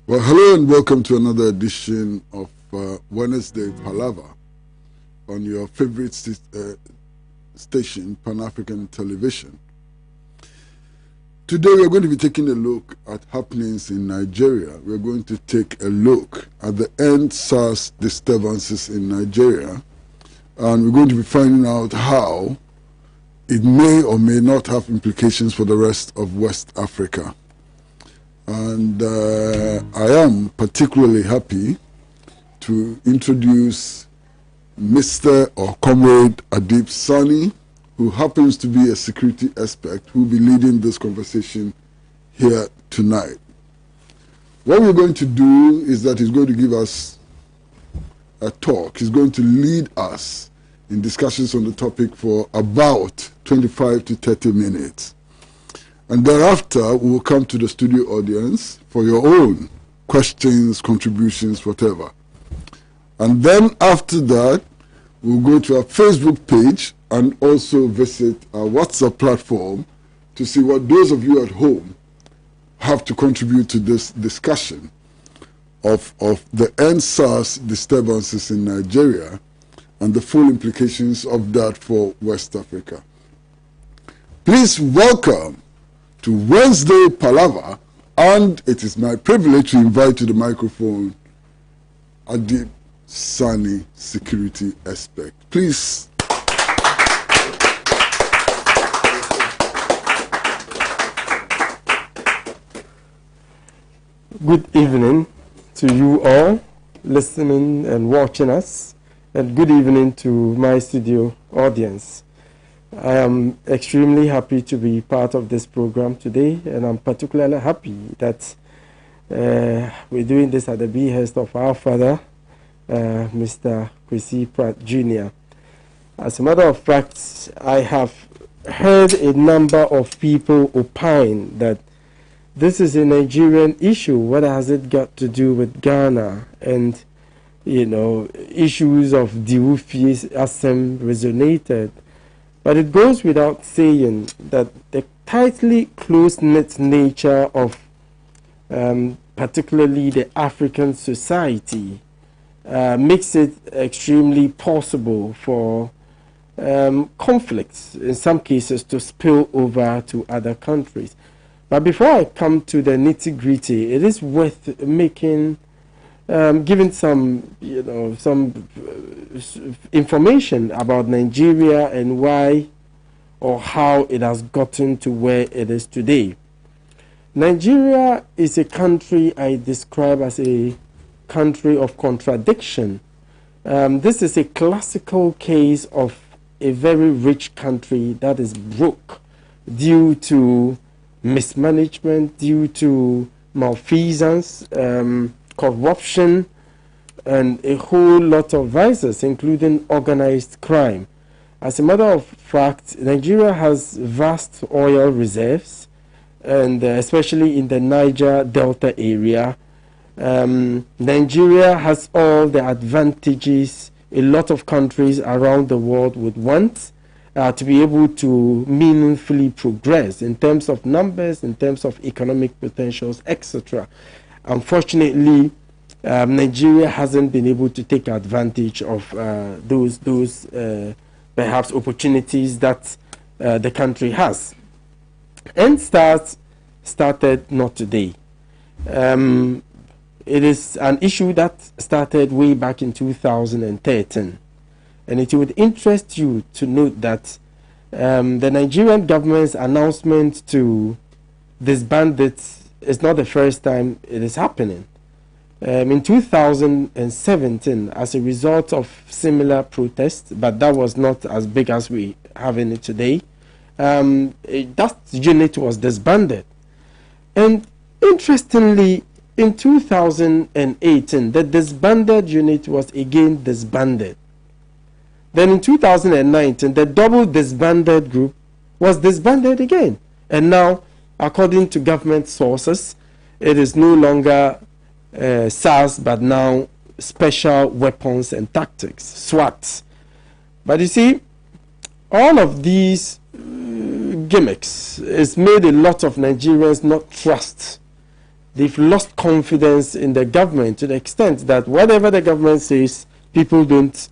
Well, hello and welcome to another edition of Wednesday Palaver on your favorite station, Pan-African Television. Today we're going to be taking a look at happenings in Nigeria. We're going to take a look at the end SARS disturbances in Nigeria, and we're going to be finding out how it may or may not have implications for the rest of West Africa. And I am particularly happy to introduce Mr. or Comrade Abid Saani, who happens to be a security expert who will be leading this conversation here tonight. What we're going to do is that he's going to give us a talk. He's going to lead us in discussions on the topic for about 25 to 30 minutes. And thereafter, we will come to the studio audience for your own questions, contributions, whatever. And then after that, we'll go to our Facebook page and also visit our WhatsApp platform to see what those of you at home have to contribute to this discussion of the end SARS disturbances in Nigeria and the full implications of that for West Africa. Please welcome to Wednesday Palaver, and it is my privilege to invite to the microphone Abid Saani, security expert. Please. Good evening to you all listening and watching us, and good evening to my studio audience. I am extremely happy to be part of this program today, and I'm particularly happy that we're doing this at the behest of our father, Mr. Kwesi Pratt Jr. As a matter of fact, I have heard a number of people opine that this is a Nigerian issue. What has it got to do with Ghana? And, you know, issues of Diufi's Assem resonated. But it goes without saying that the tightly close-knit nature of particularly the African society makes it extremely possible for conflicts, in some cases, to spill over to other countries. But before I come to the nitty-gritty, it is worth making giving some, some information about Nigeria and why or how it has gotten to where it is today. Nigeria is a country I describe as a country of contradiction. This is a classical case of a very rich country that is broke due to mismanagement, due to malfeasance, corruption, and a whole lot of vices, including organized crime. As a matter of fact, Nigeria has vast oil reserves, and especially in the Niger Delta area. Nigeria has all the advantages a lot of countries around the world would want to be able to meaningfully progress in terms of numbers, in terms of economic potentials, etc. Unfortunately, Nigeria hasn't been able to take advantage of those perhaps opportunities that the country has. And started not today. It is an issue that started way back in 2013. And it would interest you to note that the Nigerian government's announcement to disband it is not the first time it is happening. In 2017, as a result of similar protests, but that was not as big as we have in it today, that unit was disbanded. And interestingly, in 2018, the disbanded unit was again disbanded. Then in 2019, the double disbanded group was disbanded again. And now, according to government sources, it is no longer SARS, but now Special Weapons and Tactics, SWAT. But you see, all of these gimmicks has made a lot of Nigerians not trust they've lost confidence in the government to the extent that whatever the government says, people don't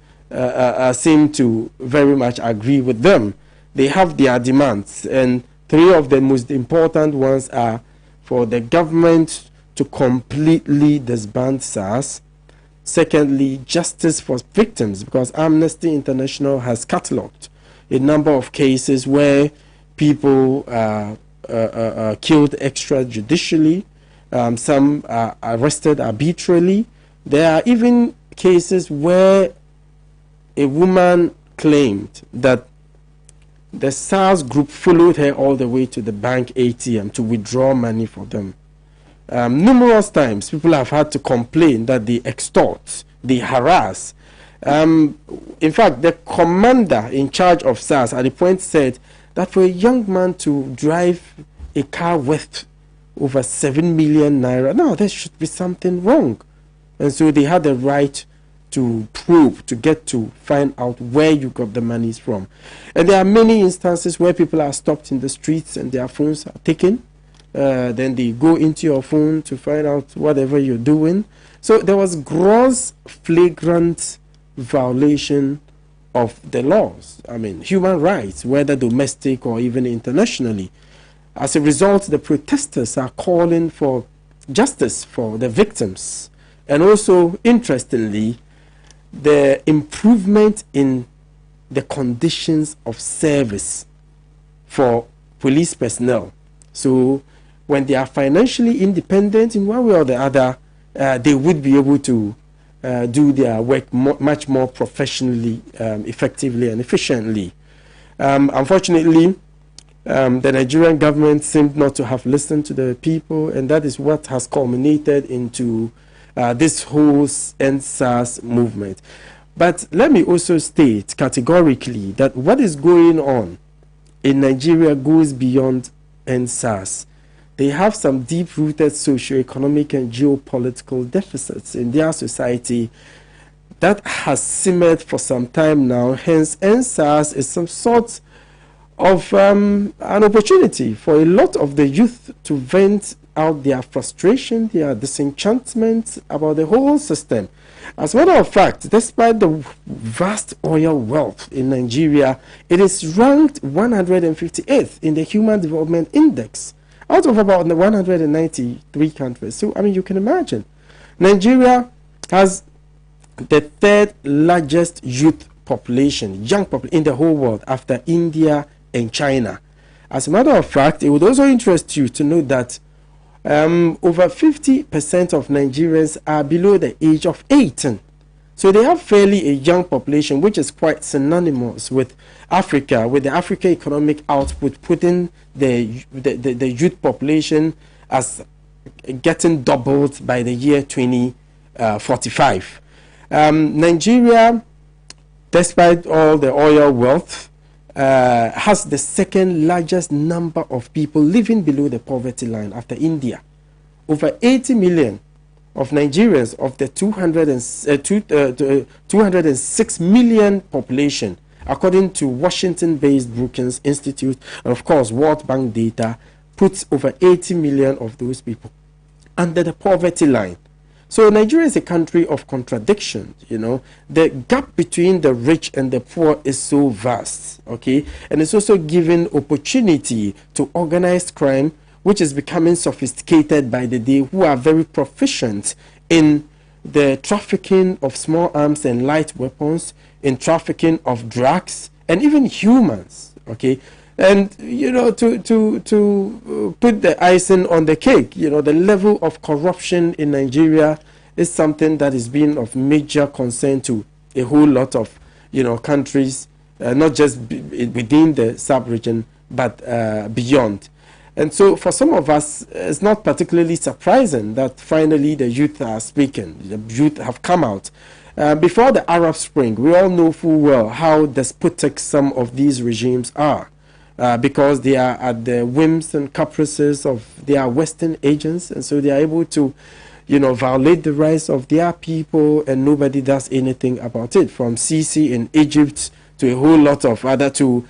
seem to very much agree with them. They have their demands, and three of the most important ones are for the government to completely disband SARS. Secondly, justice for victims, because Amnesty International has catalogued a number of cases where people are killed extrajudicially. Some are arrested arbitrarily. There are even cases where a woman claimed that the SARS group followed her all the way to the bank ATM to withdraw money for them. Numerous times, people have had to complain that they extort, they harass. In fact, the commander in charge of SARS at the point said that for a young man to drive a car worth over 7 million naira, no, there should be something wrong. And so they had the right to probe, to get to find out where you got the monies from. And there are many instances where people are stopped in the streets and their phones are taken. Then they go into your phone to find out whatever you're doing. So there was gross, flagrant violation of the laws. I mean, human rights, whether domestic or even internationally. As a result, the protesters are calling for justice for the victims. And also, interestingly, the improvement in the conditions of service for police personnel. So when they are financially independent in one way or the other, they would be able to do their work much more professionally, effectively and efficiently. Unfortunately, the Nigerian government seemed not to have listened to the people, and that is what has culminated into this whole End SARS movement. But let me also state categorically that what is going on in Nigeria goes beyond End SARS. They have some deep-rooted socio-economic and geopolitical deficits in their society that has simmered for some time now. Hence, End SARS is some sort of an opportunity for a lot of the youth to vent out their frustration, their disenchantment about the whole system. As a matter of fact, despite the vast oil wealth in Nigeria, it is ranked 158th in the Human Development Index out of about 193 countries. So, I mean, you can imagine. Nigeria has the third largest youth population, young population in the whole world after India and China. As a matter of fact, it would also interest you to know that over 50% of Nigerians are below the age of 18. So they have fairly a young population, which is quite synonymous with Africa, with the Africa economic output, putting the youth population as getting doubled by the year 2045. Nigeria, despite all the oil wealth, has the second largest number of people living below the poverty line after India. Over 80 million of Nigerians of the 206 million population, according to Washington-based Brookings Institute, and of course World Bank data, puts over 80 million of those people under the poverty line. So Nigeria is a country of contradictions, you know. The gap between the rich and the poor is so vast, okay? And it's also giving opportunity to organized crime, which is becoming sophisticated by the day, who are very proficient in the trafficking of small arms and light weapons, in trafficking of drugs, and even humans, okay? And, you know, to put the icing on the cake, you know, the level of corruption in Nigeria is something that is being of major concern to a whole lot of, you know, countries, not just within the sub-region, but beyond. And so for some of us, it's not particularly surprising that finally the youth are speaking. The youth have come out. Before the Arab Spring, we all know full well how despotic some of these regimes are. Because they are at the whims and caprices of their Western agents, and so they are able to, you know, violate the rights of their people, and nobody does anything about it. From Sisi in Egypt to a whole lot of other, to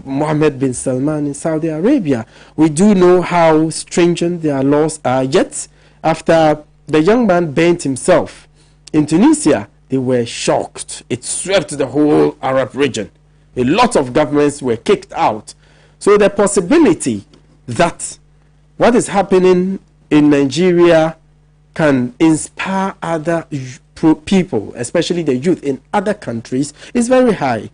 Mohammed bin Salman in Saudi Arabia. We do know how stringent their laws are, yet after the young man burnt himself. In Tunisia, they were shocked. It swept the whole Arab region. A lot of governments were kicked out. So the possibility that what is happening in Nigeria can inspire other people, especially the youth in other countries, is very high.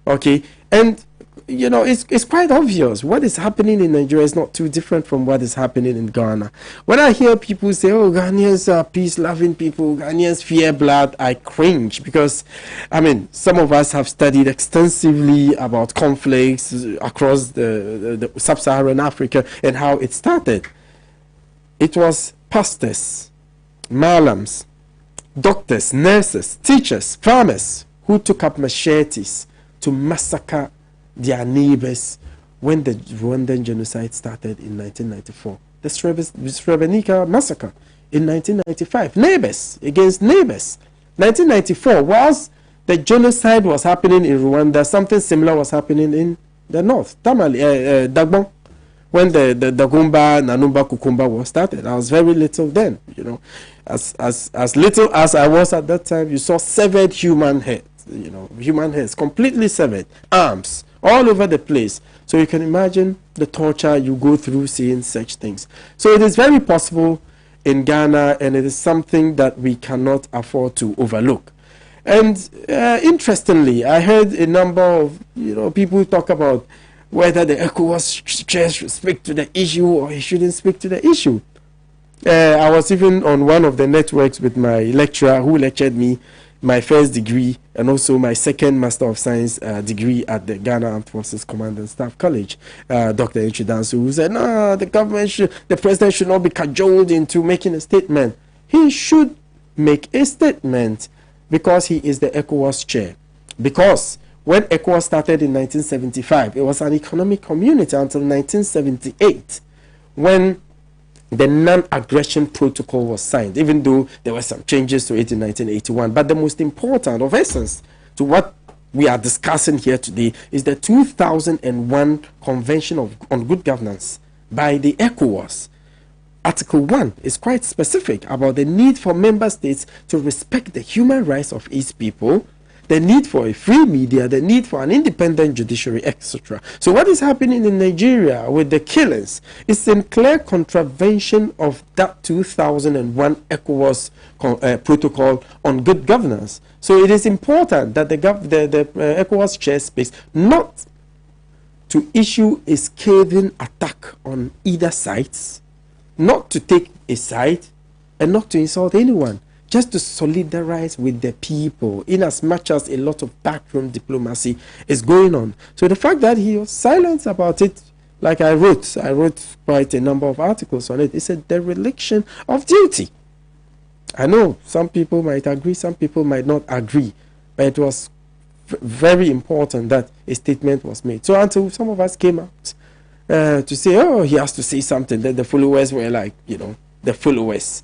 Okay, and you know, it's quite obvious what is happening in Nigeria is not too different from what is happening in Ghana. When I hear people say, oh, Ghanaians are peace-loving people, Ghanaians fear blood, I cringe, because I mean, some of us have studied extensively about conflicts across the sub-Saharan Africa and how it started. It was pastors, malams, doctors, nurses, teachers, farmers who took up machetes to massacre their neighbors when the Rwandan genocide started in 1994. The Srebrenica massacre in 1995. Neighbors against neighbors. 1994, whilst the genocide was happening in Rwanda, something similar was happening in the north. Tamale, Dagbon, when the Dagomba, Nanumba, Kukumba war started. I was very little then, you know. As little as I was at that time, you saw severed human heads, you know, human heads, completely severed, arms, all over the place. So you can imagine the torture you go through seeing such things. So it is very possible in Ghana, and it is something that we cannot afford to overlook. And interestingly, I heard a number of people talk about whether the ECOWAS chair should speak to the issue or he shouldn't speak to the issue. I was even on one of the networks with my lecturer who lectured me my first degree and also my second Master of Science degree at the Ghana Armed Forces Command and Staff College, Dr. Inchidansu, who said, no, the president should not be cajoled into making a statement. He should make a statement because he is the ECOWAS chair. Because when ECOWAS started in 1975, it was an economic community until 1978, when the non-aggression protocol was signed, even though there were some changes to it in 1981. But the most important of essence to what we are discussing here today is the 2001 Convention on Good Governance by the ECOWAS. Article 1 is quite specific about the need for member states to respect the human rights of its people, the need for a free media, the need for an independent judiciary, etc. So what is happening in Nigeria with the killings is in clear contravention of that 2001 ECOWAS protocol on good governance. So it is important that the ECOWAS chair speaks not to issue a scathing attack on either sides, not to take a side, and not to insult anyone, just to solidarize with the people, in as much as a lot of backroom diplomacy is going on. So the fact that he was silent about it, like I wrote quite a number of articles on it, it's a dereliction of duty. I know some people might agree, some people might not agree, but it was very important that a statement was made. So until some of us came out to say, oh, he has to say something, then the followers were like, the followers,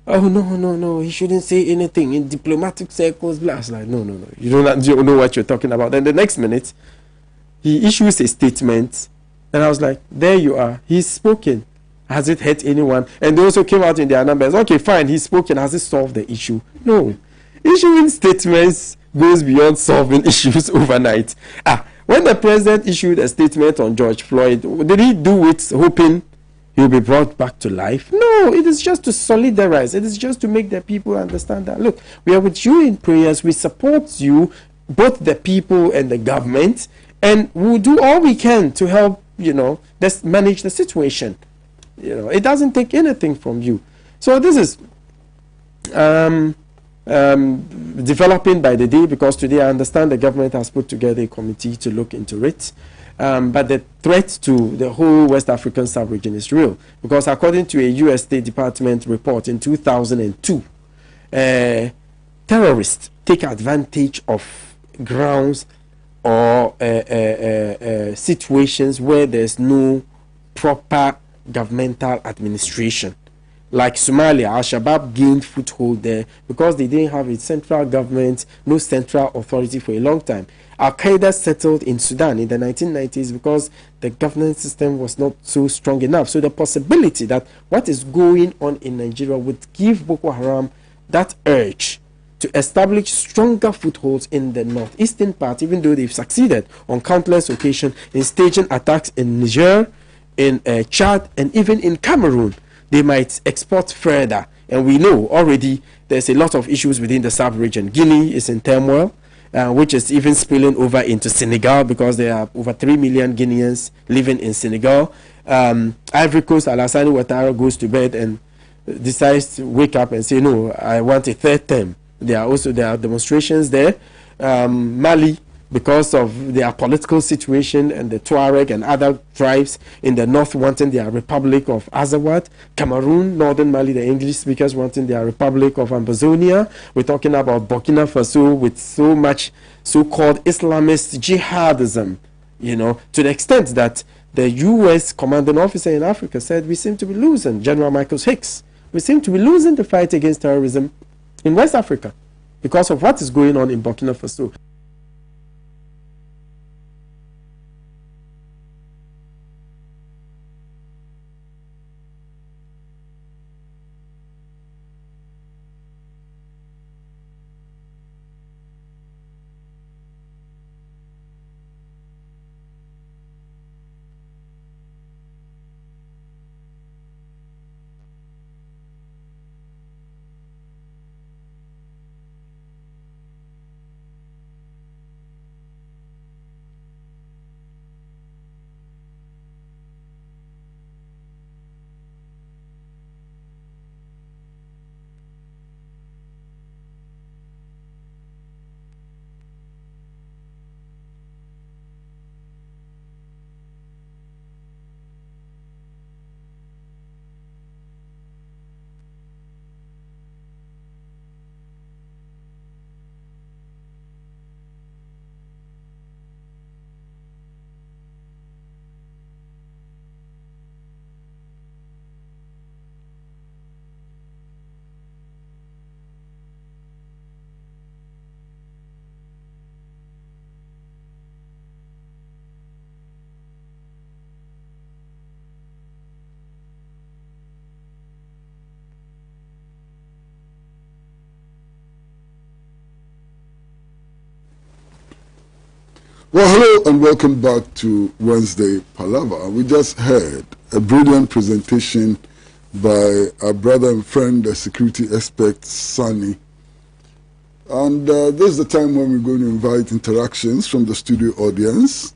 oh, no, he shouldn't say anything in diplomatic circles, blah. I was like, no, you don't know what you're talking about. Then the next minute, he issues a statement, and I was like, there you are, he's spoken. Has it hurt anyone? And they also came out in their numbers. Okay, fine, he's spoken. Has it solved the issue? No. Issuing statements goes beyond solving issues overnight. When the president issued a statement on George Floyd, did he do it hoping he'll be brought back to life? No, it is just to solidarize. It is just to make the people understand that, look, we are with you in prayers. We support you, both the people and the government, and we'll do all we can to help, manage the situation. It doesn't take anything from you. So this is developing by the day, because today I understand the government has put together a committee to look into it. But the threat to the whole West African sub-region is real, because according to a U.S. State Department report in 2002, terrorists take advantage of grounds or situations where there's no proper governmental administration. like Somalia, Al-Shabaab gained foothold there because they didn't have a central government, no central authority for a long time. Al-Qaeda settled in Sudan in the 1990s because the governance system was not so strong enough. So the possibility that what is going on in Nigeria would give Boko Haram that urge to establish stronger footholds in the northeastern part, even though they've succeeded on countless occasions in staging attacks in Niger, in Chad, and even in Cameroon. They might export further. And we know already there's a lot of issues within the sub-region. Guinea is in turmoil, which is even spilling over into Senegal because there are over 3 million Guineans living in Senegal. Ivory Coast, Alassane Ouattara goes to bed and decides to wake up and say, no, I want a third term. There are demonstrations there. Mali, because of their political situation, and the Tuareg and other tribes in the north wanting their Republic of Azawad. Cameroon, northern Mali, the English speakers wanting their Republic of Ambazonia. We're talking about Burkina Faso with so much so-called Islamist jihadism, you know, to the extent that the U.S. commanding officer in Africa said, we seem to be losing, General Michael Hicks, we seem to be losing the fight against terrorism in West Africa because of what is going on in Burkina Faso. Well, hello and welcome back to Wednesday Palaver. We just heard a brilliant presentation by our brother and friend, the security expert, Saani. And this is the time when we're going to invite interactions from the studio audience.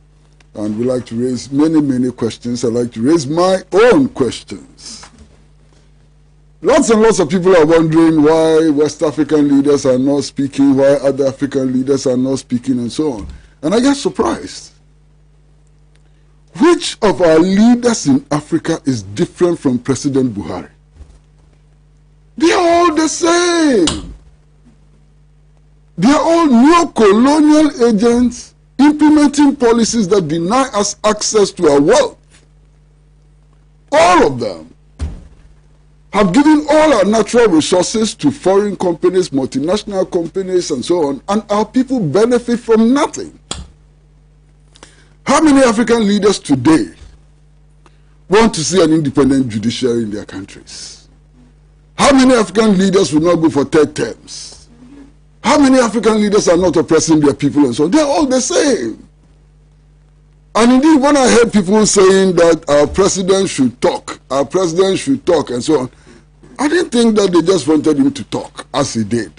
And we like to raise many questions. I like to raise my own questions. Lots and lots of people are wondering why West African leaders are not speaking, why other African leaders are not speaking, and so on. And I get surprised. Which of our leaders in Africa is different from President Buhari? They are all the same. They are all neo-colonial agents implementing policies that deny us access to our wealth. All of them have given all our natural resources to foreign companies, multinational companies, and so on, and our people benefit from nothing. How many African leaders today want to see an independent judiciary in their countries? How many African leaders will not go for third terms? How many African leaders are not oppressing their people and so on? They're all the same. And indeed, when I heard people saying that our president should talk, and so on, I didn't think that they just wanted him to talk, as he did.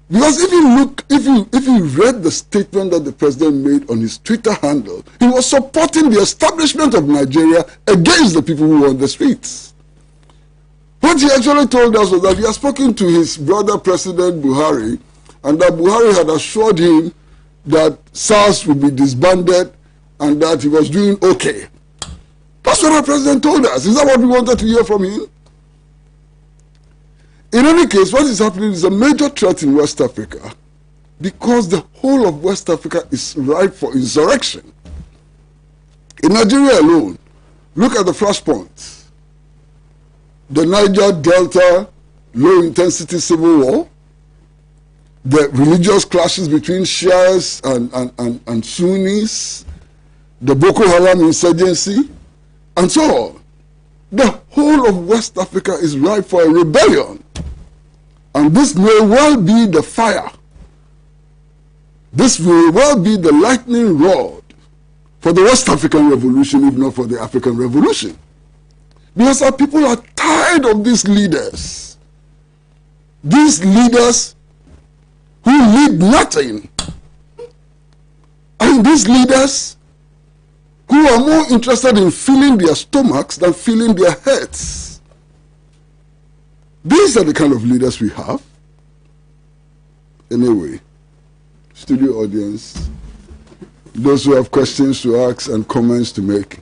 Because if you read the statement that the president made on his Twitter handle, he was supporting the establishment of Nigeria against the people who were on the streets. What he actually told us was that he had spoken to his brother, President Buhari, and that Buhari had assured him that SARS would be disbanded and that he was doing okay. That's what our president told us. Is that what we wanted to hear from him? In any case, what is happening is a major threat in West Africa because the whole of West Africa is ripe for insurrection. In Nigeria alone, look at the flashpoints. the Niger Delta low-intensity civil war, the religious clashes between Shias and Sunnis, the Boko Haram insurgency, and so on. The whole of West Africa is ripe for a rebellion. And this may well be the fire. This may well be the lightning rod for the West African Revolution, if not for the African Revolution. Because our people are tired of these leaders. These leaders who lead nothing. And these leaders who are more interested in filling their stomachs than filling their heads. These are the kind of leaders we have. Anyway, studio audience, those who have questions to ask and comments to make,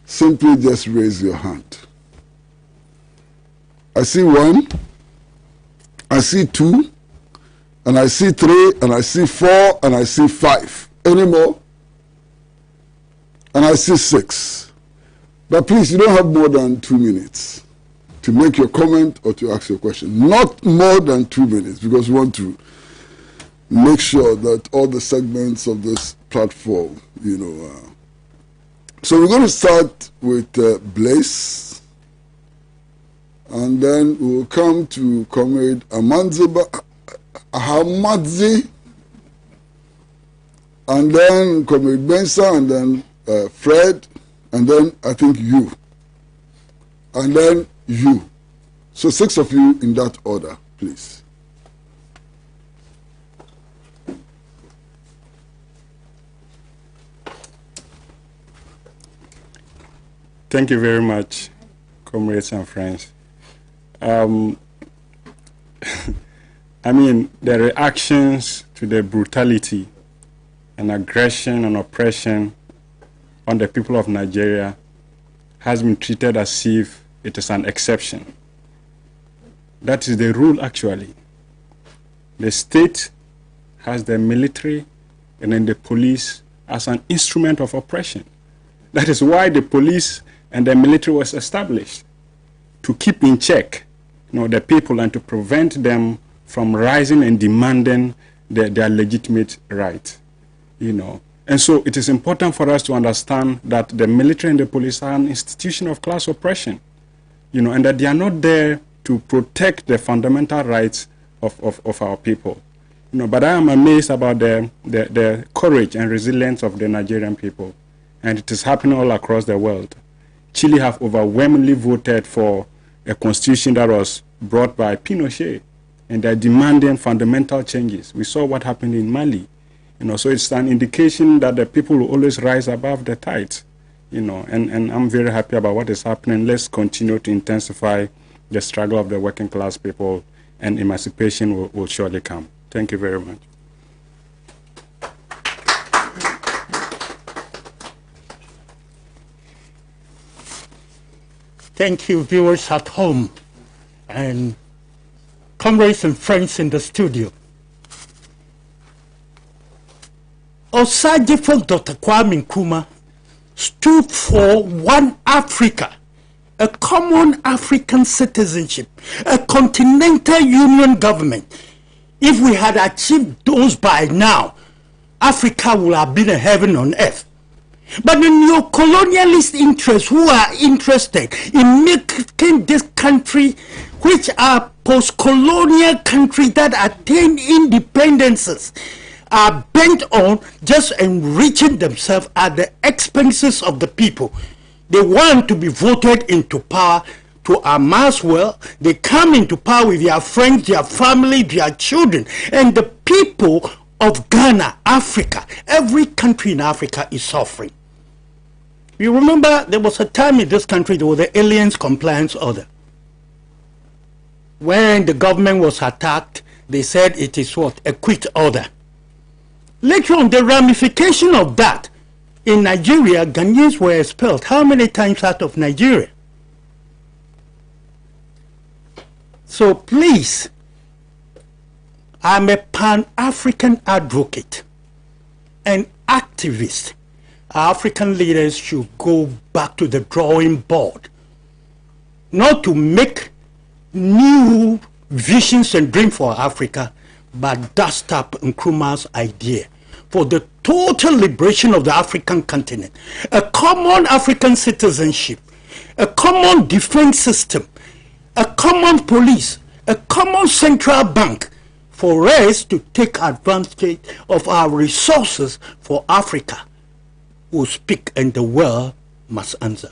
simply just raise your hand. I see 1, I see 2, and I see 3, and I see 4, and I see 5. Any more? And I see 6. But please, you don't have more than 2 minutes to make your comment or to ask your question. Not more than 2 minutes, because we want to make sure that all the segments of this platform, so we're going to start with Blaise, and then we'll come to Comrade Ahamadzi, and then Comrade Bensa, and then Fred, and then I think you, and then you. So 6 of you in that order, please. Thank you very much, comrades and friends. I mean, the reactions to the brutality and aggression and oppression on the people of Nigeria has been treated as if it is an exception. That is the rule, actually. The state has the military and then the police as an instrument of oppression. That is why the police and the military was established, to keep in check the people and to prevent them from rising and demanding their legitimate right. And so it is important for us to understand that the military and the police are an institution of class oppression, and that they are not there to protect the fundamental rights of our people. But I am amazed about the courage and resilience of the Nigerian people, and it is happening all across the world. Chile have overwhelmingly voted for a constitution that was brought by Pinochet, and they're demanding fundamental changes. We saw what happened in Mali. So it's an indication that the people will always rise above the tides. And I'm very happy about what is happening. Let's continue to intensify the struggle of the working class people, and emancipation will surely come. Thank you very much. Thank you, viewers at home, and comrades and friends in the studio. Osagyefo Dr. Kwame Nkrumah stood for one Africa, a common African citizenship, a continental union government. If we had achieved those by now, Africa would have been a heaven on earth. But the neo-colonialist interests who are interested in making this country, which are post-colonial countries that attain independences, are bent on just enriching themselves at the expenses of the people. They want to be voted into power to amass wealth. They come into power with their friends, their family, their children, and the people of Ghana, Africa, every country in Africa is suffering. You remember there was a time in this country there was the Aliens Compliance Order. When the government was attacked, they said it is what? A quit order. Later on, the ramification of that, in Nigeria, Ghanaians were expelled. How many times out of Nigeria? So please, I'm a Pan-African advocate and activist. African leaders should go back to the drawing board. not to make new visions and dreams for Africa, but dust up Nkrumah's idea for the total liberation of the African continent, a common African citizenship, a common defense system, a common police, a common central bank, for us to take advantage of our resources for Africa, who speak and the world must answer.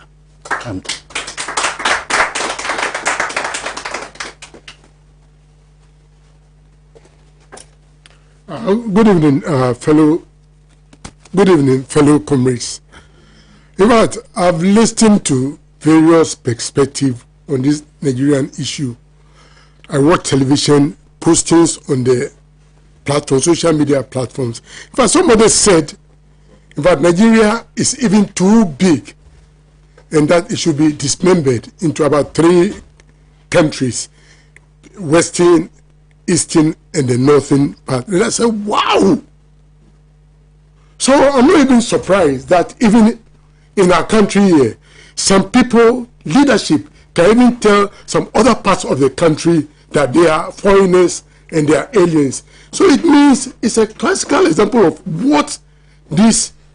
Good evening, fellow comrades. In fact, I've listened to various perspectives on this Nigerian issue. I watch television, postings on the platform, social media platforms. In fact, somebody said, in fact, Nigeria is even too big and that it should be dismembered into about 3 countries, Western, Eastern, and the Northern part. And I said, wow! So I'm not even surprised that even in our country here, some people, leadership, can even tell some other parts of the country that they are foreigners and they are aliens. So it means it's a classical example of what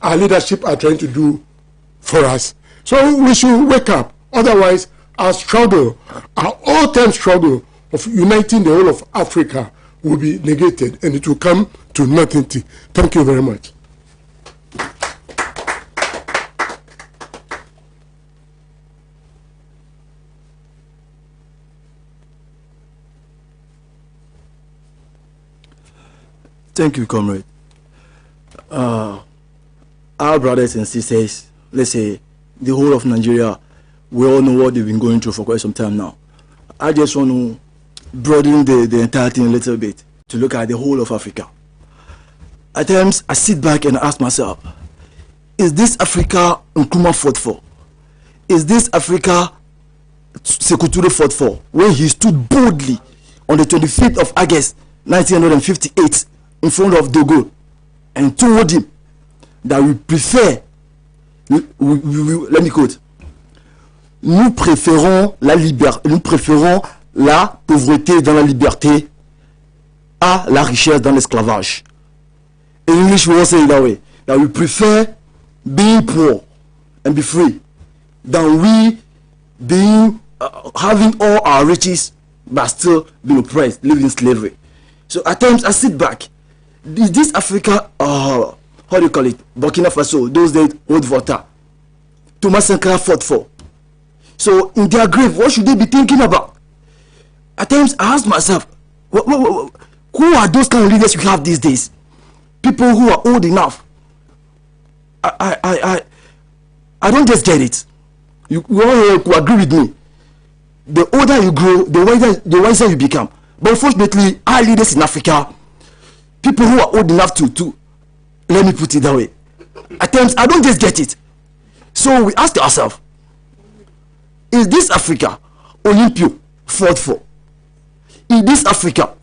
our leadership are trying to do for us. So we should wake up. Otherwise, our struggle, our all-time struggle of uniting the whole of Africa will be negated and it will come to nothing. Thank you very much. Thank you, comrade. Our brothers and sisters, let's say the whole of Nigeria, we all know what they've been going through for quite some time now. I just want to broaden the entire thing a little bit to look at the whole of Africa. At times, I sit back and ask myself, is this Africa Nkrumah fought for? Is this Africa Sekou Touré fought for when he stood boldly on the 25th of August 1958 in front of De Gaulle and told him that we prefer, let me quote, nous préférons la pauvreté dans la liberté à la richesse dans l'esclavage. In English, we will say it that way, that we prefer being poor and be free than we being having all our riches but still being oppressed, living in slavery. So at times I sit back. Is this Africa, how do you call it, Burkina Faso, those days, Haute Volta, Thomas Sankara fought for? So in their grave, what should they be thinking about? At times I ask myself, who are those kind of leaders we have these days? People who are old enough. I don't just get it. You all will agree with me. The older you grow, the wiser you become. But unfortunately, our leaders in Africa, people who are old enough to let me put it that way, at times I don't just get it. So we ask ourselves, is this Africa Olympio fought for? Is this Africa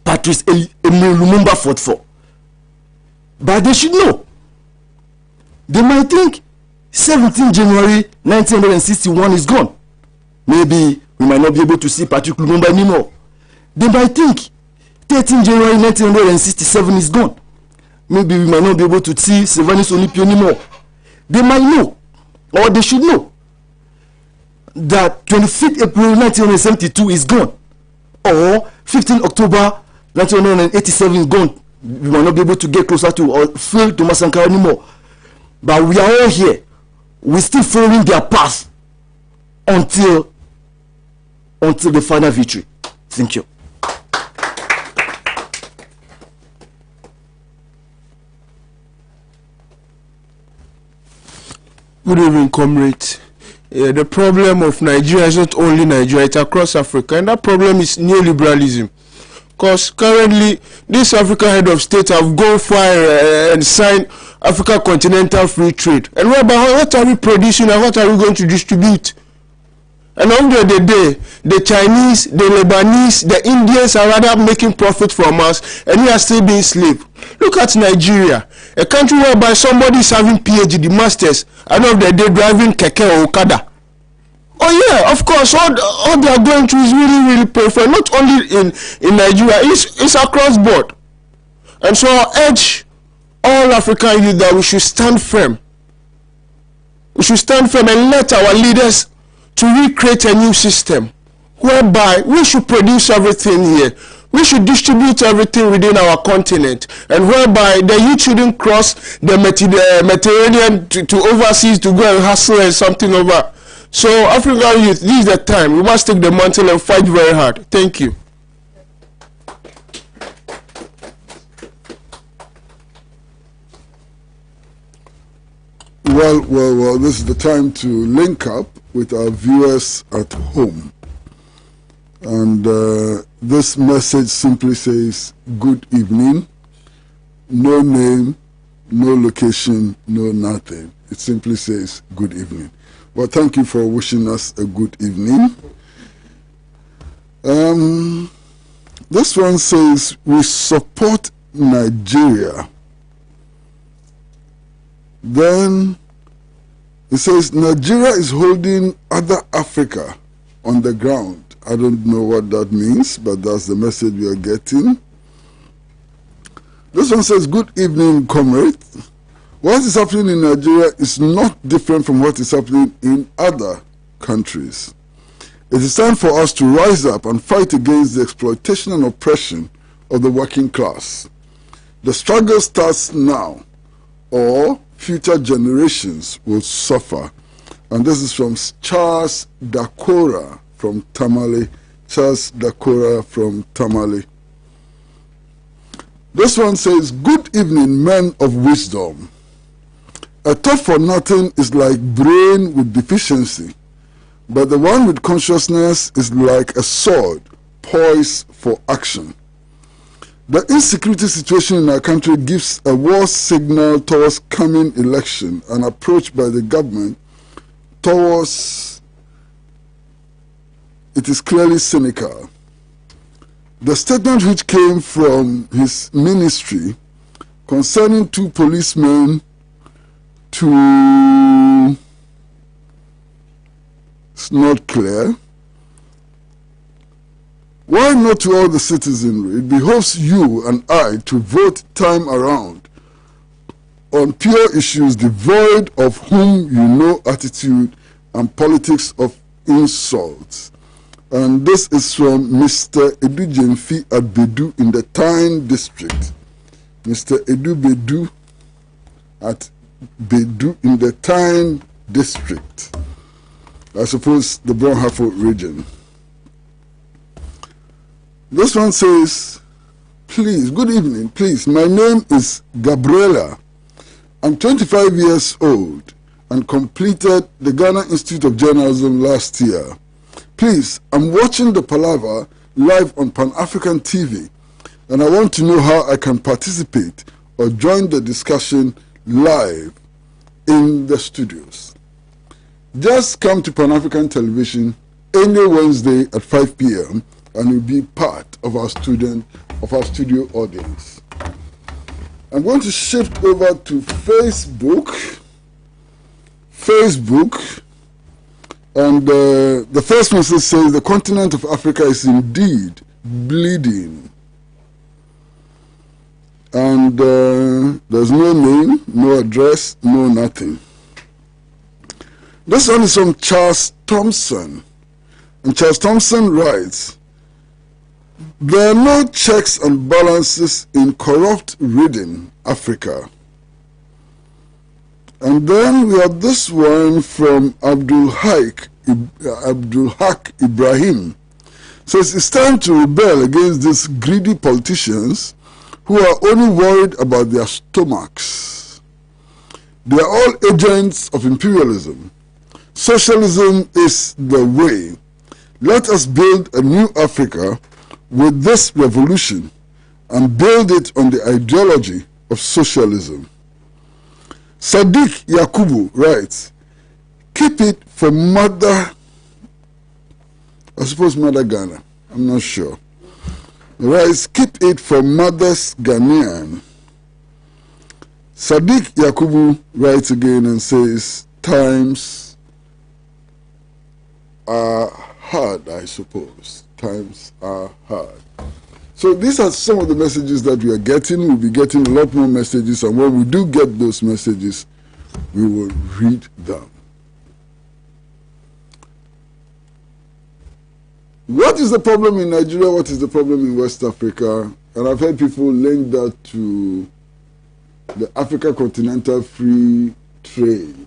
Patrice Lumumba fought for? But they should know. They might think 17 January 1961 is gone. Maybe we might not be able to see Patrice Lumumba anymore. They might think 13 January 1967 is gone. Maybe we might not be able to see Sylvanus Olympio anymore. They might know, or they should know, that 25th April 1972 is gone, or 15 October 1987 is gone. We might not be able to get closer to or feel Thomas Sankara anymore. But we are all here. We're still following their path until the final victory. Thank you. Good evening, comrades. The problem of Nigeria is not only Nigeria, it's across Africa, and that problem is neoliberalism. Because currently, these African head of state have gone far and signed Africa Continental Free Trade. And what are we producing and what are we going to distribute? And at the end of the day, the Chinese, the Lebanese, the Indians are rather making profit from us, and we are still being slaves. Look at Nigeria, a country whereby somebody is having PhD, masters, and of the day driving keke or okada. Oh yeah, of course. All they are going through is really, really painful. Not only in Nigeria, it's across board. And so I urge all African youth that we should stand firm. We should stand firm and let our leaders to recreate a new system whereby we should produce everything here. We should distribute everything within our continent, and whereby the youth shouldn't cross the Mediterranean to overseas to go and hustle and something over. So African youth, this is the time. We must take the mantle and fight very hard. Thank you. Well, this is the time to link up with our viewers at home. And this message simply says, good evening, no name, no location, no nothing. It simply says, good evening. Well, thank you for wishing us a good evening. This one says, we support Nigeria. Then it says, Nigeria is holding other Africa on the ground. I don't know what that means, but that's the message we are getting. This one says, good evening, comrade. What is happening in Nigeria is not different from what is happening in other countries. It is time for us to rise up and fight against the exploitation and oppression of the working class. The struggle starts now, or future generations will suffer. And this is from Charles Dakora from Tamale. Charles Dakora from Tamale. This one says, good evening, men of wisdom. A thought for nothing is like brain with deficiency, but the one with consciousness is like a sword poised for action. The insecurity situation in our country gives a war signal towards coming election, an approach by the government towards it is clearly cynical. The statement which came from his ministry concerning 2 policemen it's not clear. Why not to all the citizenry? It behoves you and I to vote time around on pure issues devoid of whom you know attitude and politics of insults. And this is from Mr. Edu Jemfi at Bedu in the Tyne district. Mr. Edu Bedu at Bedu in the Tyne district. I suppose the Bronhafo region. This one says, please, good evening, please. My name is Gabriela. I'm 25 years old and completed the Ghana Institute of Journalism last year. Please, I'm watching the Palaver live on Pan-African TV, and I want to know how I can participate or join the discussion live in the studios. Just come to Pan-African Television any Wednesday at 5 p.m. and you'll be part of our studio audience. I'm going to shift over to Facebook. And the first message says, the continent of Africa is indeed bleeding. And there's no name, no address, no nothing. This one is from Charles Thompson. And Charles Thompson writes, there are no checks and balances in corrupt-ridden Africa. And then we have this one from Abdul Haq Ibrahim. Says it's time to rebel against these greedy politicians who are only worried about their stomachs. They are all agents of imperialism. Socialism is the way. Let us build a new Africa with this revolution and build it on the ideology of socialism. Sadiq Yakubu writes, keep it for Mother, I suppose Mother Ghana, I'm not sure. Writes, keep it for Mother's Ghanaian. Sadiq Yakubu writes again and says, times are hard, I suppose. Times are hard. So these are some of the messages that we are getting. We'll be getting a lot more messages, and when we do get those messages, we will read them. What is the problem in Nigeria? What is the problem in West Africa? And I've heard people link that to the Africa Continental Free Trade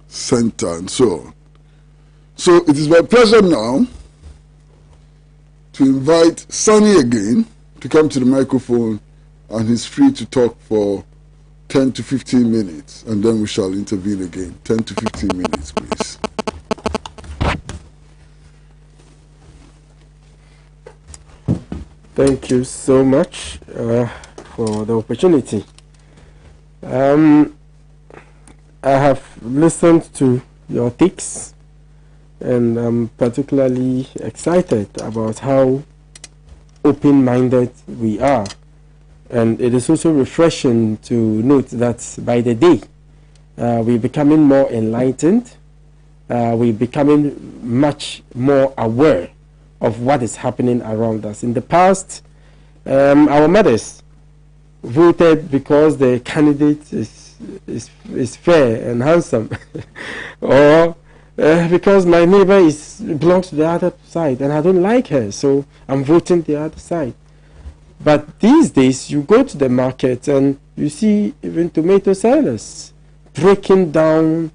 Center and so on. So it is my pleasure now to invite Saani again to come to the microphone, and he's free to talk for 10 to 15 minutes, and then we shall intervene again. 10 to 15 minutes, please. Thank you so much for the opportunity. I have listened to your takes, and I'm particularly excited about how open-minded we are. And it is also refreshing to note that by the day, we're becoming more enlightened, we're becoming much more aware of what is happening around us. In the past, our mothers voted because the candidate is fair and handsome, or because my neighbor belongs to the other side and I don't like her, so I'm voting the other side. But these days, you go to the market and you see even tomato sellers breaking down,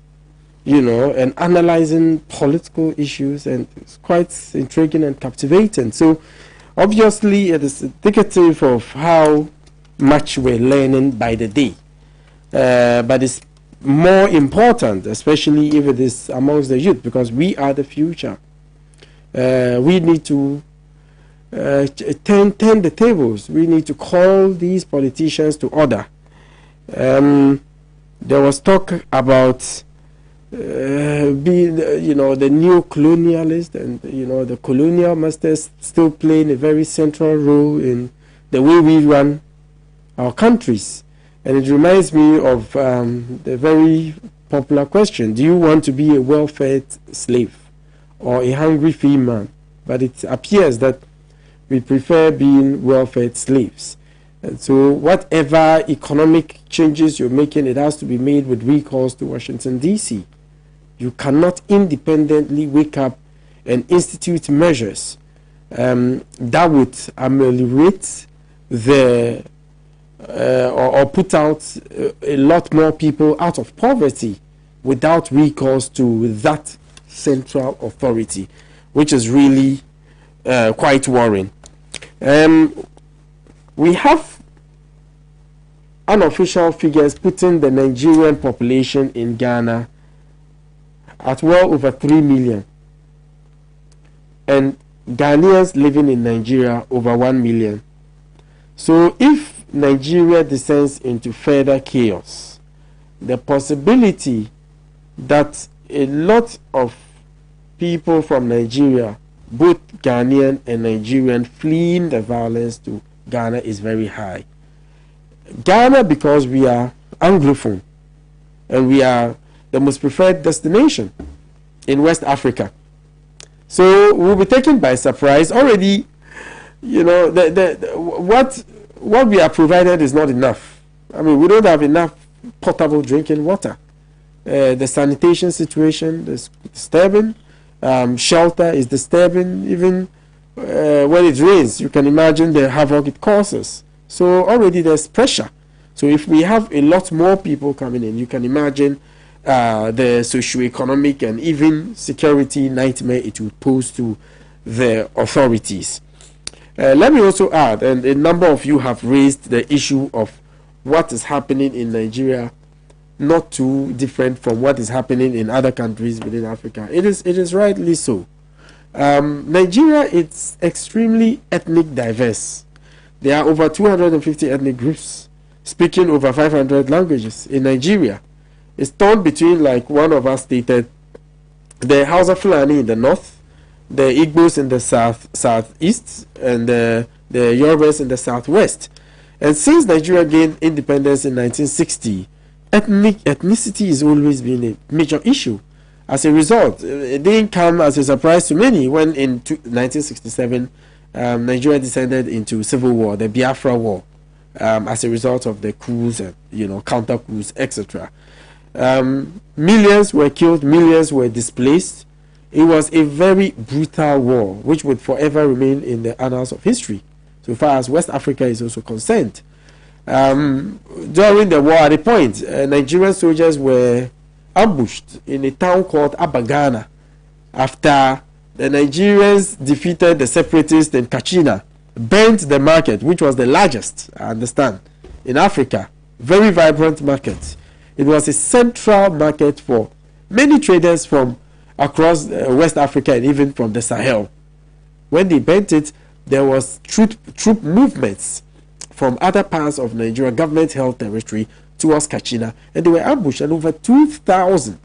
and analyzing political issues, and it's quite intriguing and captivating. So obviously it is indicative of how much we're learning by the day. But it's more important, especially if it is amongst the youth, because we are the future. We need to turn the tables. We need to call these politicians to order. There was talk about the new colonialist and the colonial masters still playing a very central role in the way we run our countries. And it reminds me of the very popular question: do you want to be a well-fed slave or a hungry free man? But it appears that we prefer being well-fed slaves. And so whatever economic changes you're making, it has to be made with recourse to Washington, D.C. You cannot independently wake up and institute measures that would ameliorate or put out a lot more people out of poverty without recourse to that central authority, which is really quite worrying. We have unofficial figures putting the Nigerian population in Ghana at well over 3 million, and Ghanaians living in Nigeria over 1 million. So if Nigeria descends into further chaos, the possibility that a lot of people from Nigeria, both Ghanaian and Nigerian, fleeing the violence to Ghana is very high. Ghana, because we are Anglophone and we are the most preferred destination in West Africa, so we'll be taken by surprise. Already, what we are provided is not enough. I mean, we don't have enough potable drinking water. The sanitation situation is disturbing. Shelter is disturbing. Even when it rains, you can imagine the havoc it causes. So already there's pressure. So if we have a lot more people coming in, you can imagine the socio-economic and even security nightmare it will pose to the authorities. Let me also add, and a number of you have raised the issue of what is happening in Nigeria, not too different from what is happening in other countries within Africa. It is rightly so. Nigeria is extremely ethnic diverse. There are over 250 ethnic groups speaking over 500 languages in Nigeria. It's torn between, like one of us stated, the Hausa Fulani in the north, the Igbos in the southeast, and the Yorubas in the southwest. And since Nigeria gained independence in 1960, ethnicity has always been a major issue. As a result, it didn't come as a surprise to many when in 1967 Nigeria descended into civil war, the Biafra War, as a result of the coups and counter coups, etc. Millions were killed, millions were displaced. It was a very brutal war, which would forever remain in the annals of history, so far as West Africa is also concerned. During the war, at a point, Nigerian soldiers were ambushed in a town called Abagana after the Nigerians defeated the separatists in Kachina, burnt the market, which was the largest, I understand, in Africa. Very vibrant market. It was a central market for many traders from across West Africa and even from the Sahel. When they burnt it, there was troop movements from other parts of Nigeria, government-held territory, towards Kachina, and they were ambushed, and over 2,000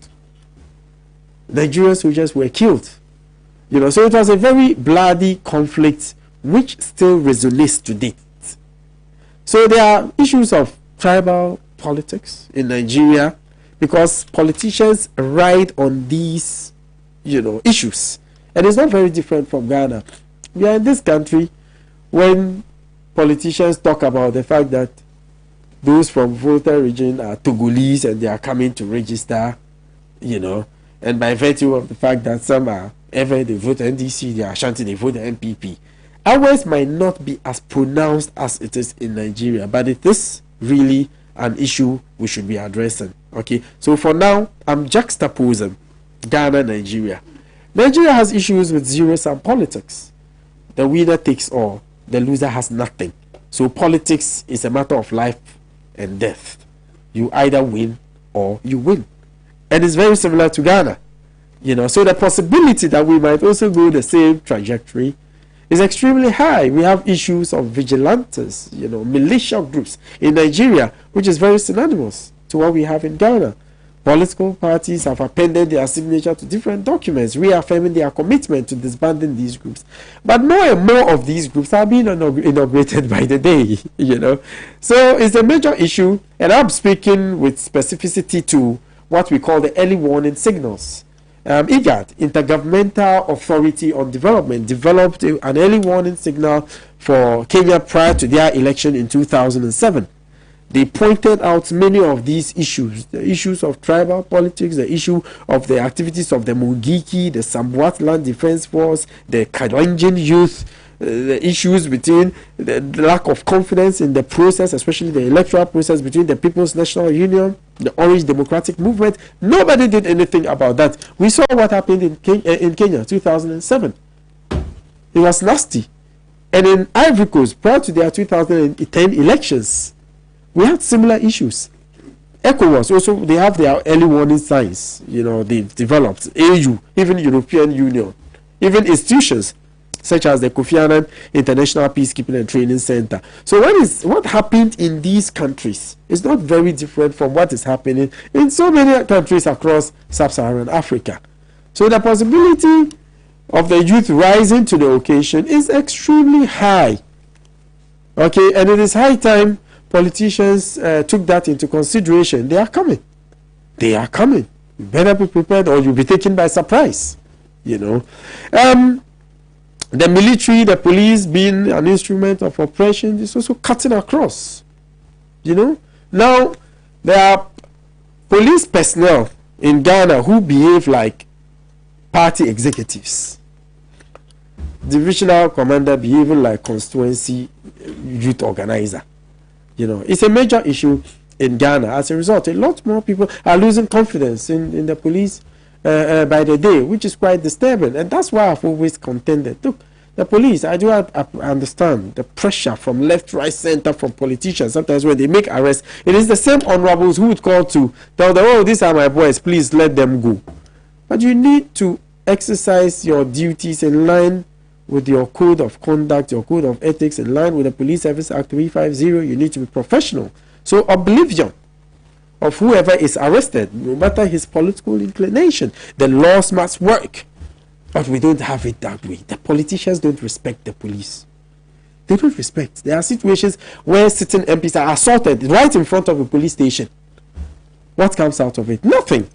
Nigerian soldiers were killed. So it was a very bloody conflict which still resonates to date. So there are issues of tribal politics in Nigeria because politicians ride on these issues, and it's not very different from Ghana. We are in this country when politicians talk about the fact that those from Volta region are Togolese and they are coming to register, and by virtue of the fact that some are ever they vote NDC, they are Ashanti, they vote the NPP. Ours might not be as pronounced as it is in Nigeria, but it is really an issue we should be addressing. Okay, so for now, I'm juxtaposing Ghana, Nigeria. Nigeria has issues with zero-sum politics. The winner takes all, the loser has nothing. So politics is a matter of life and death. You either win or you win. And it's very similar to Ghana. So the possibility that we might also go the same trajectory is extremely high. We have issues of vigilantes, militia groups in Nigeria, which is very synonymous to what we have in Ghana. Political parties have appended their signature to different documents, reaffirming their commitment to disbanding these groups. But more and more of these groups are being inaugurated by the day, So it's a major issue, and I'm speaking with specificity to what we call the early warning signals. IGAD, Intergovernmental Authority on Development, developed an early warning signal for Kenya prior to their election in 2007. They pointed out many of these issues, the issues of tribal politics, the issue of the activities of the Mungiki, the Sambuat Land Defense Force, the Kalenjin youth, the issues between the lack of confidence in the process, especially the electoral process between the People's National Union, the Orange Democratic Movement. Nobody did anything about that. We saw what happened in Kenya 2007. It was nasty. And in Ivory Coast, prior to their 2010 elections, we had similar issues. ECOWAS also, they have their early warning signs. They've developed AU, even European Union, even institutions such as the Kofi Annan International Peacekeeping and Training Center. So what happened in these countries is not very different from what is happening in so many countries across sub-Saharan Africa. So the possibility of the youth rising to the occasion is extremely high. Okay, and it is high time politicians took that into consideration. They are coming. They are coming. You better be prepared or you'll be taken by surprise. The military, the police being an instrument of oppression is also cutting across. Now there are police personnel in Ghana who behave like party executives. Divisional commander behaving like constituency youth organizer. It's a major issue in Ghana. As a result, a lot more people are losing confidence in the police by the day, which is quite disturbing. And that's why I've always contended. Look, the police, I do understand the pressure from left, right, center, from politicians. Sometimes when they make arrests, it is the same honorables who would call to tell them, oh, these are my boys, please let them go. But you need to exercise your duties in line with your code of conduct, your code of ethics, in line with the Police Service Act 350. You need to be professional. So oblivion of whoever is arrested, no matter his political inclination, the laws must work. But we don't have it that way. The politicians don't respect the police. They don't respect. There are situations where sitting MPs are assaulted right in front of a police station. What comes out of it? Nothing.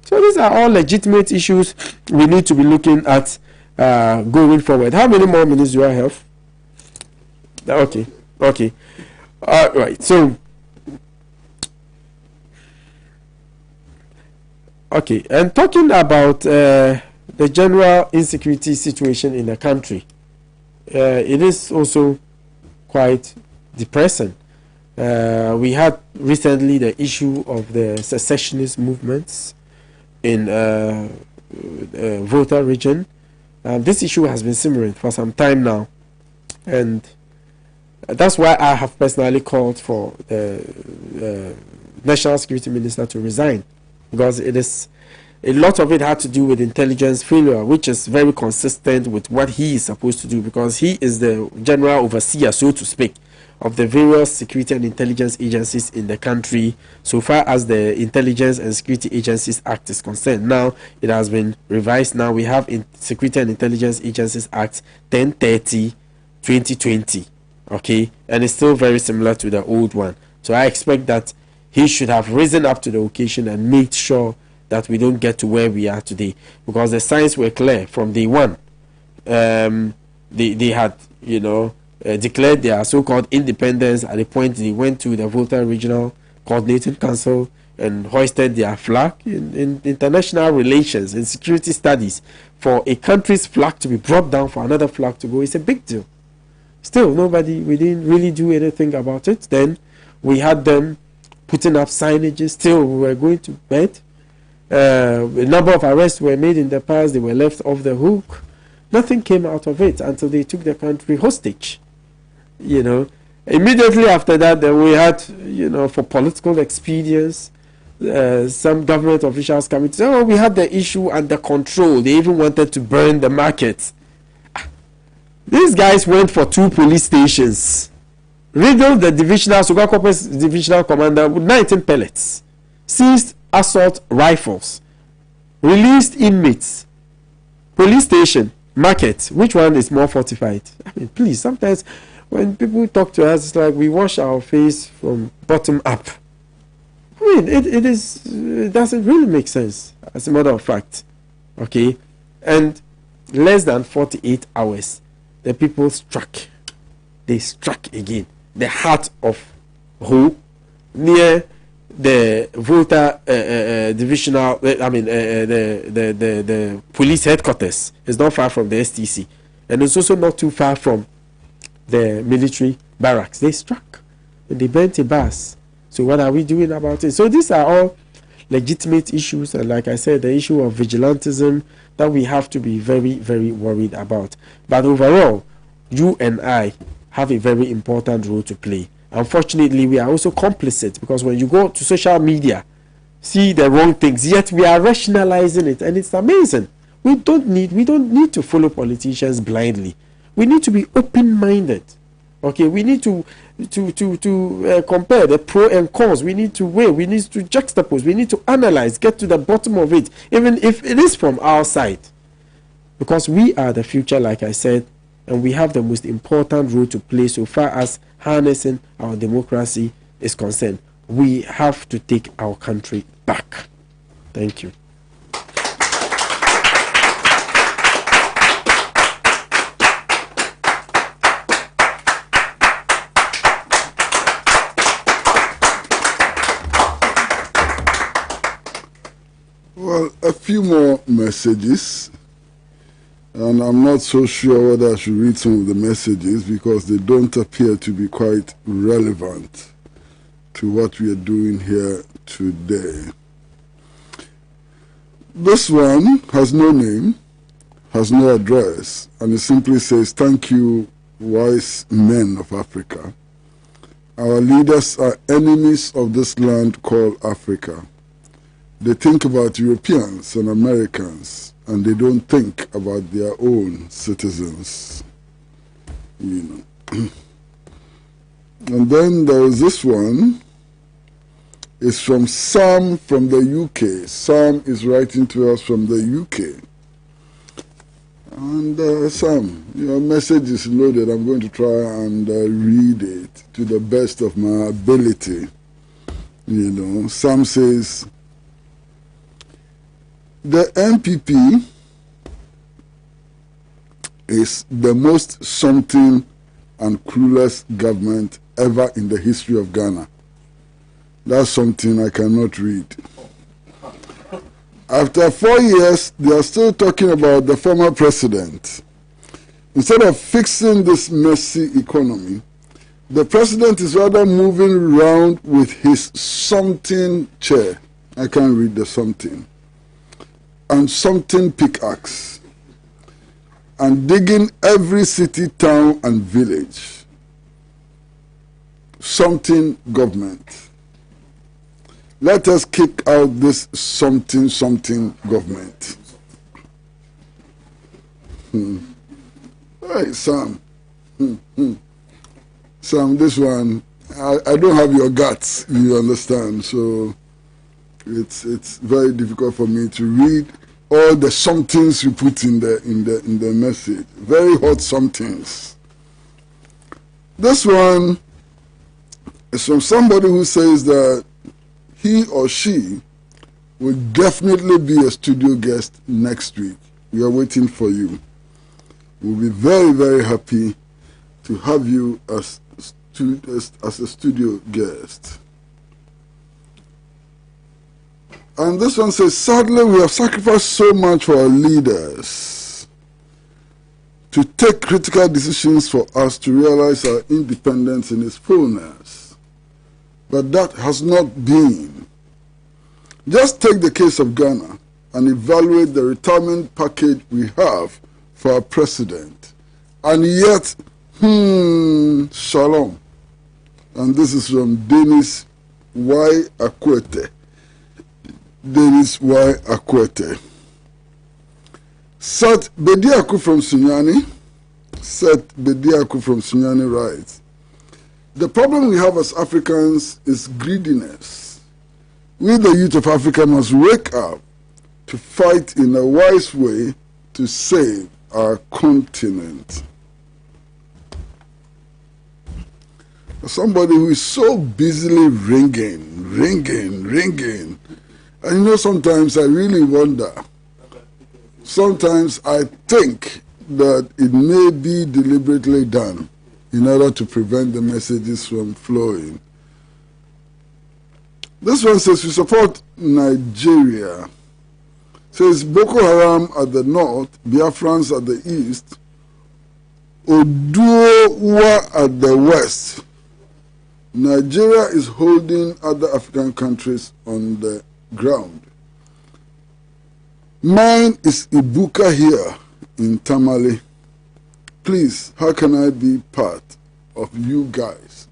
So these are all legitimate issues we need to be looking at going forward. How many more minutes do I have? Okay. All right. So, okay, and talking about the general insecurity situation in the country, it is also quite depressing. We had recently the issue of the secessionist movements in Volta region. This issue has been simmering for some time now, and that's why I have personally called for the National Security Minister to resign, because it is a lot of it had to do with intelligence failure, which is very consistent with what he is supposed to do, because he is the general overseer, so to speak, of the various security and intelligence agencies in the country, so far as the Intelligence and Security Agencies Act is concerned. Now it has been revised. Now we have Security and Intelligence Agencies Act 1030/2020, okay, and it's still very similar to the old one. So I expect that he should have risen up to the occasion and made sure that we don't get to where we are today, because the signs were clear from day one. They had, declared their so-called independence at the point they went to the Volta Regional Coordinating Council and hoisted their flag. In international relations and security studies, for a country's flag to be brought down for another flag to go is a big deal. Still, we didn't really do anything about it. Then we had them putting up signages. Still, we were going to bed. A number of arrests were made in the past. They were left off the hook. Nothing came out of it until they took the country hostage. Immediately after that, then we had, for political expedience, some government officials coming to say, oh, we had the issue under control. They even wanted to burn the market. These guys went for 2 police stations, riddled the Sogakope's divisional commander with 19 pellets, seized assault rifles, released inmates, police station, market. Which one is more fortified? I mean, please, sometimes when people talk to us, it's like we wash our face from bottom up. I mean, it doesn't really make sense, as a matter of fact. Okay? And less than 48 hours, the people struck. They struck again. The heart of who? Near the Volta divisional, the police headquarters is not far from the STC, and it's also not too far from the military barracks. They struck and they burnt a bus. So what are we doing about it? So these are all legitimate issues, and like I said, the issue of vigilantism that we have to be very, very worried about. But overall, you and I have a very important role to play. Unfortunately, we are also complicit, because when you go to social media, see the wrong things, yet we are rationalizing it, and it's amazing. We don't need to follow politicians blindly. We need to be open-minded. Okay, we need to compare the pro and cons. We need to weigh. We need to juxtapose. We need to analyze, get to the bottom of it, even if it is from our side, because we are the future, like I said, and we have the most important role to play so far as harnessing our democracy is concerned. We have to take our country back. Thank you. Well, a few more messages. And I'm not so sure whether I should read some of the messages, because they don't appear to be quite relevant to what we are doing here today. This one has no name, has no address, and it simply says, "Thank you, wise men of Africa. Our leaders are enemies of this land called Africa. They think about Europeans and Americans, and they don't think about their own citizens." And then there is this one. It's from Sam from the UK. Sam is writing to us from the UK. And Sam, your message is loaded. I'm going to try and read it to the best of my ability. Sam says, The NPP is the most something and cruelest government ever in the history of Ghana. That's something I cannot read. After 4 years, they are still talking about the former president. Instead of fixing this messy economy, the president is rather moving around with his something chair. I can't read the something. And something pickaxe. And digging every city, town, and village. Something government. Let us kick out this something government. Hey, Sam. Sam, this one, I don't have your guts, you understand, so it's very difficult for me to read all the somethings you put in the message. Very hot somethings. This one is from somebody who says that he or she will definitely be a studio guest next week. We are waiting for you. We'll be very, very happy to have you as a studio guest. And this one says, sadly, we have sacrificed so much for our leaders to take critical decisions for us to realize our independence in its fullness. But that has not been. Just take the case of Ghana and evaluate the retirement package we have for our president. And yet, shalom. And this is from Dennis Y. Akwete. Dennis Y. Akwete. Sat Bediaku from Sunyani. Sat Bediaku from Sunyani writes, the problem we have as Africans is greediness. We, the youth of Africa, must wake up to fight in a wise way to save our continent. Somebody who is so busily ringing. And you know, sometimes I really wonder. Sometimes I think that it may be deliberately done in order to prevent the messages from flowing. This one says, we support Nigeria. Says Boko Haram at the north, Biafrans at the east, Oduowa at the west. Nigeria is holding other African countries on the ground. Mine is Ibuka here in Tamale. Please, how can I be part of you guys?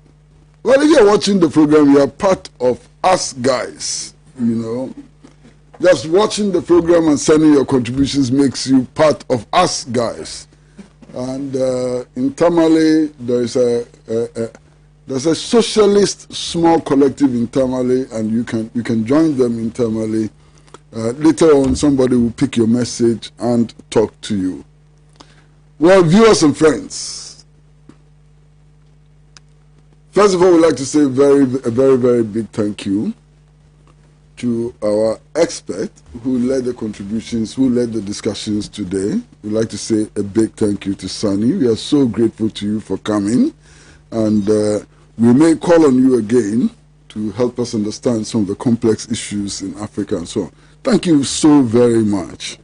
Well, if you're watching the program, you are part of us guys, you know. Just watching the program and sending your contributions makes you part of us guys. And in Tamale, there's a socialist small collective in Tamale, and you can join them in Tamale. Later on, somebody will pick your message and talk to you. Well, viewers and friends, first of all, we'd like to say a very, very big thank you to our expert who led the contributions, who led the discussions today. We'd like to say a big thank you to Saani. We are so grateful to you for coming, and we may call on you again to help us understand some of the complex issues in Africa and so on. Thank you so very much.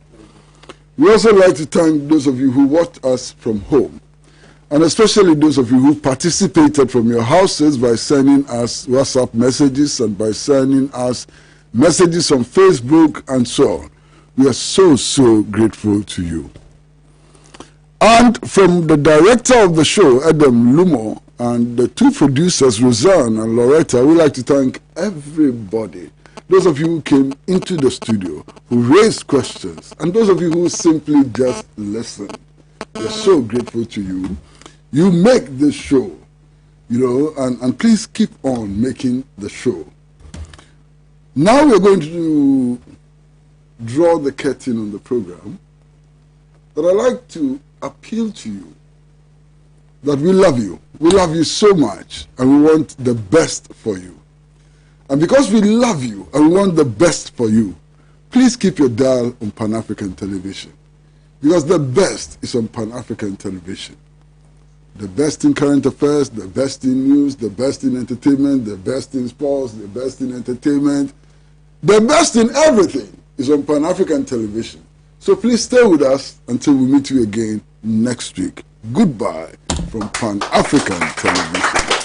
We also like to thank those of you who watched us from home, and especially those of you who participated from your houses by sending us WhatsApp messages and by sending us messages on Facebook and so on. We are so grateful to you. And from the director of the show, Adam Lumo, and the two producers, Roseanne and Loretta, we'd like to thank everybody. Those of you who came into the studio, who raised questions, and those of you who simply just listened. We're so grateful to you. You make this show, you know, and please keep on making the show. Now we're going to draw the curtain on the program, but I'd like to appeal to you that we love you. We love you so much, and we want the best for you. And because we love you and we want the best for you, please keep your dial on Pan-African television, because the best is on Pan-African television. The best in current affairs, the best in news, the best in entertainment, the best in sports, the best in entertainment, the best in everything is on Pan-African television. So please stay with us until we meet you again next week. Goodbye from Pan-African television.